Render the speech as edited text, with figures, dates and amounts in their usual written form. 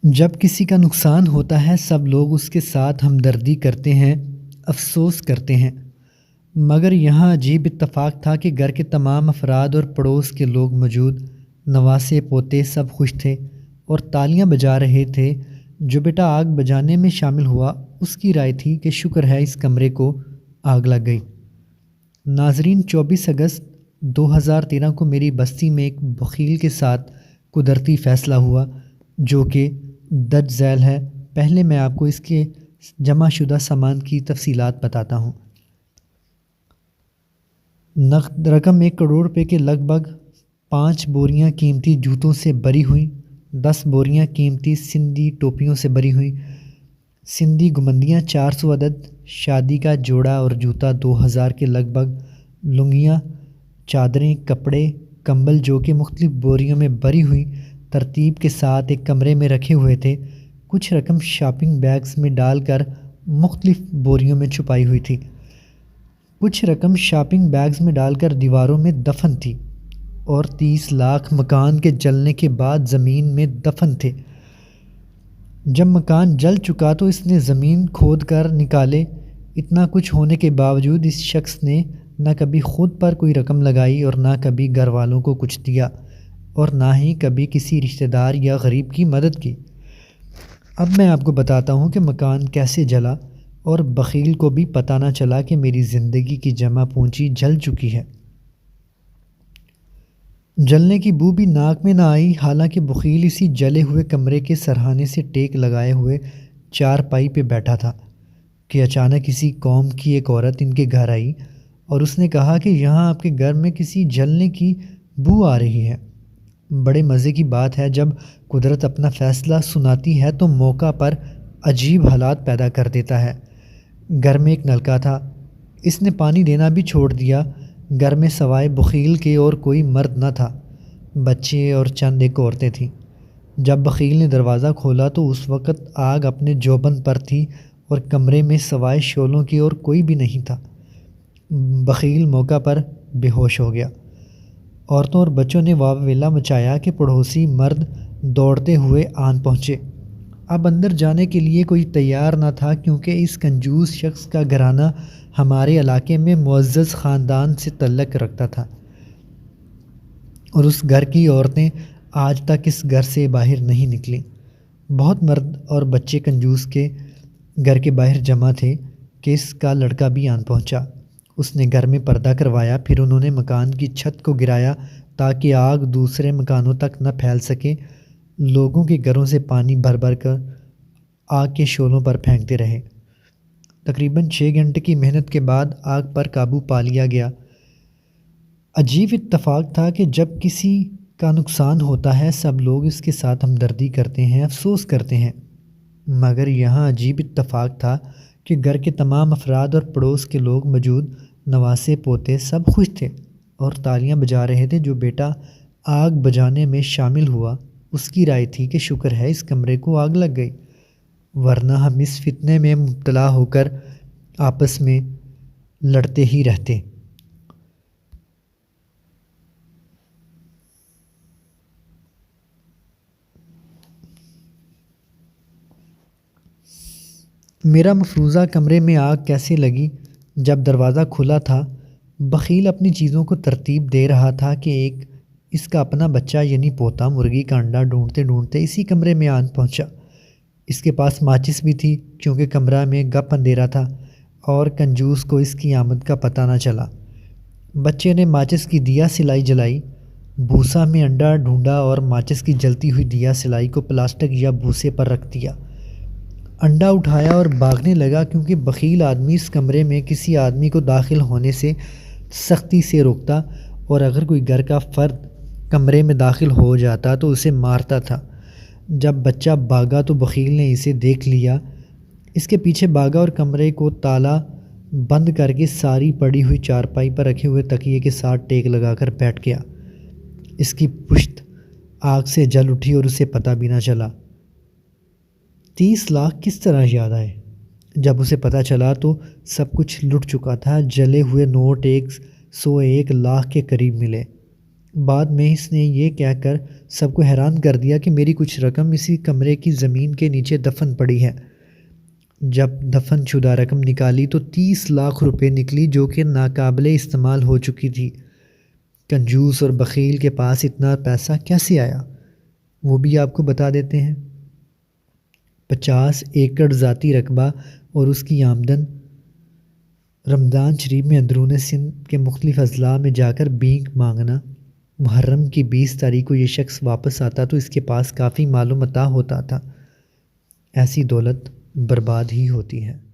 جب کسی کا نقصان ہوتا ہے سب لوگ اس کے ساتھ ہمدردی کرتے ہیں، افسوس کرتے ہیں۔ مگر یہاں عجیب اتفاق تھا کہ گھر کے تمام افراد اور پڑوس کے لوگ موجود، نواسے پوتے سب خوش تھے اور تالیاں بجا رہے تھے۔ جو بیٹا آگ بجانے میں شامل ہوا اس کی رائے تھی کہ شکر ہے اس کمرے کو آگ لگ گئی۔ ناظرین، 24 اگست 2013 کو میری بستی میں ایک بخیل کے ساتھ قدرتی فیصلہ ہوا جو کہ درج ذیل ہے۔ پہلے میں آپ کو اس کے جمع شدہ سامان کی تفصیلات بتاتا ہوں۔ نقد رقم 1 کروڑ روپے کے لگ بھگ 5 بوریاں قیمتی جوتوں سے بری ہوئیں، 10 بوریاں قیمتی سندھی ٹوپیوں سے بری ہوئیں، سندھی گمندیاں 400 عدد، شادی کا جوڑا اور جوتا 2000 کے لگ بھگ، لنگیاں، چادریں، کپڑے، کمبل جو کہ مختلف بوریوں میں بری ہوئی ترتیب کے ساتھ ایک کمرے میں رکھے ہوئے تھے۔ کچھ رقم شاپنگ بیگز میں ڈال کر مختلف بوریوں میں چھپائی ہوئی تھی۔ کچھ رقم شاپنگ بیگز میں ڈال کر دیواروں میں دفن تھی اور 30 لاکھ مکان کے جلنے کے بعد زمین میں دفن تھے۔ جب مکان جل چکا تو اس نے زمین کھود کر نکالے۔ اتنا کچھ ہونے کے باوجود اس شخص نے نہ کبھی خود پر کوئی رقم لگائی اور نہ کبھی گھر والوں کو کچھ دیا اور نہ ہی کبھی کسی رشتہ دار یا غریب کی مدد کی۔ اب میں آپ کو بتاتا ہوں کہ مکان کیسے جلا اور بخیل کو بھی پتہ نہ چلا کہ میری زندگی کی جمع پونجی جل چکی ہے۔ جلنے کی بو بھی ناک میں نہ آئی، حالانکہ بخیل اسی جلے ہوئے کمرے کے سرہانے سے ٹیک لگائے ہوئے چارپائی پہ بیٹھا تھا کہ اچانک کسی قوم کی ایک عورت ان کے گھر آئی اور اس نے کہا کہ یہاں آپ کے گھر میں کسی جلنے کی بو آ رہی ہے۔ بڑے مزے کی بات ہے، جب قدرت اپنا فیصلہ سناتی ہے تو موقع پر عجیب حالات پیدا کر دیتا ہے۔ گھر میں ایک نلکا تھا، اس نے پانی دینا بھی چھوڑ دیا۔ گھر میں سوائے بخیل کے اور کوئی مرد نہ تھا، بچے اور چند ایک عورتیں تھیں۔ جب بخیل نے دروازہ کھولا تو اس وقت آگ اپنے جوبن پر تھی اور کمرے میں سوائے شعلوں کے اور کوئی بھی نہیں تھا۔ بخیل موقع پر بے ہوش ہو گیا۔ عورتوں اور بچوں نے واو ویلا مچایا کہ پڑوسی مرد دوڑتے ہوئے آن پہنچے۔ اب اندر جانے کے لیے کوئی تیار نہ تھا کیونکہ اس کنجوس شخص کا گھرانہ ہمارے علاقے میں معزز خاندان سے تعلق رکھتا تھا اور اس گھر کی عورتیں آج تک اس گھر سے باہر نہیں نکلیں۔ بہت مرد اور بچے کنجوس کے گھر کے باہر جمع تھے کہ اس کا لڑکا بھی آن پہنچا۔ اس نے گھر میں پردہ کروایا، پھر انہوں نے مکان کی چھت کو گرایا تاکہ آگ دوسرے مکانوں تک نہ پھیل سکے۔ لوگوں کے گھروں سے پانی بھر بھر کر آگ کے شعلوں پر پھینکتے رہے۔ تقریباً 6 گھنٹے کی محنت کے بعد آگ پر قابو پا لیا گیا۔ عجیب اتفاق تھا کہ جب کسی کا نقصان ہوتا ہے سب لوگ اس کے ساتھ ہمدردی کرتے ہیں، افسوس کرتے ہیں۔ مگر یہاں عجیب اتفاق تھا کہ گھر کے تمام افراد اور پڑوس کے لوگ موجود، نواسے پوتے سب خوش تھے اور تالیاں بجا رہے تھے۔ جو بیٹا آگ بجانے میں شامل ہوا اس کی رائے تھی کہ شکر ہے اس کمرے کو آگ لگ گئی، ورنہ ہم اس فتنے میں مبتلا ہو کر آپس میں لڑتے ہی رہتے۔ میرا مفروضہ کمرے میں آگ کیسے لگی؟ جب دروازہ کھلا تھا، بخیل اپنی چیزوں کو ترتیب دے رہا تھا کہ ایک اس کا اپنا بچہ یعنی پوتا مرغی کا انڈا ڈھونڈتے ڈھونڈتے اسی کمرے میں آن پہنچا۔ اس کے پاس ماچس بھی تھی کیونکہ کمرہ میں گپ اندھیرا تھا اور کنجوس کو اس کی آمد کا پتہ نہ چلا۔ بچے نے ماچس کی دیا سلائی جلائی، بھوسا میں انڈا ڈھونڈا اور ماچس کی جلتی ہوئی دیا سلائی کو پلاسٹک یا بھوسے پر رکھ دیا۔ انڈا اٹھایا اور بھاگنے لگا کیونکہ بخیل آدمی اس کمرے میں کسی آدمی کو داخل ہونے سے سختی سے روکتا اور اگر کوئی گھر کا فرد کمرے میں داخل ہو جاتا تو اسے مارتا تھا۔ جب بچہ بھاگا تو بخیل نے اسے دیکھ لیا، اس کے پیچھے بھاگا اور کمرے کو تالا بند کر کے ساری پڑی ہوئی چارپائی پر رکھے ہوئے تکیے کے ساتھ ٹیک لگا کر بیٹھ گیا۔ اس کی پشت آگ سے جل اٹھی اور اسے پتہ بھی نہ چلا۔ 30 لاکھ کس طرح یاد آئے؟ جب اسے پتہ چلا تو سب کچھ لٹ چکا تھا۔ جلے ہوئے نوٹ 101 لاکھ کے قریب ملے۔ بعد میں اس نے یہ کہہ کر سب کو حیران کر دیا کہ میری کچھ رقم اسی کمرے کی زمین کے نیچے دفن پڑی ہے۔ جب دفن شدہ رقم نکالی تو 30 لاکھ روپے نکلی، جو کہ ناقابل استعمال ہو چکی تھی۔ کنجوس اور بخیل کے پاس اتنا پیسہ کیسے آیا، وہ بھی آپ کو بتا دیتے ہیں۔ 50 ایکڑ ذاتی رقبہ اور اس کی آمدن۔ رمضان شریف میں اندرون سندھ کے مختلف اضلاع میں جا کر بھیک مانگنا۔ محرم کی 20 تاریخ کو یہ شخص واپس آتا تو اس کے پاس کافی مال و متاع ہوتا تھا۔ ایسی دولت برباد ہی ہوتی ہے۔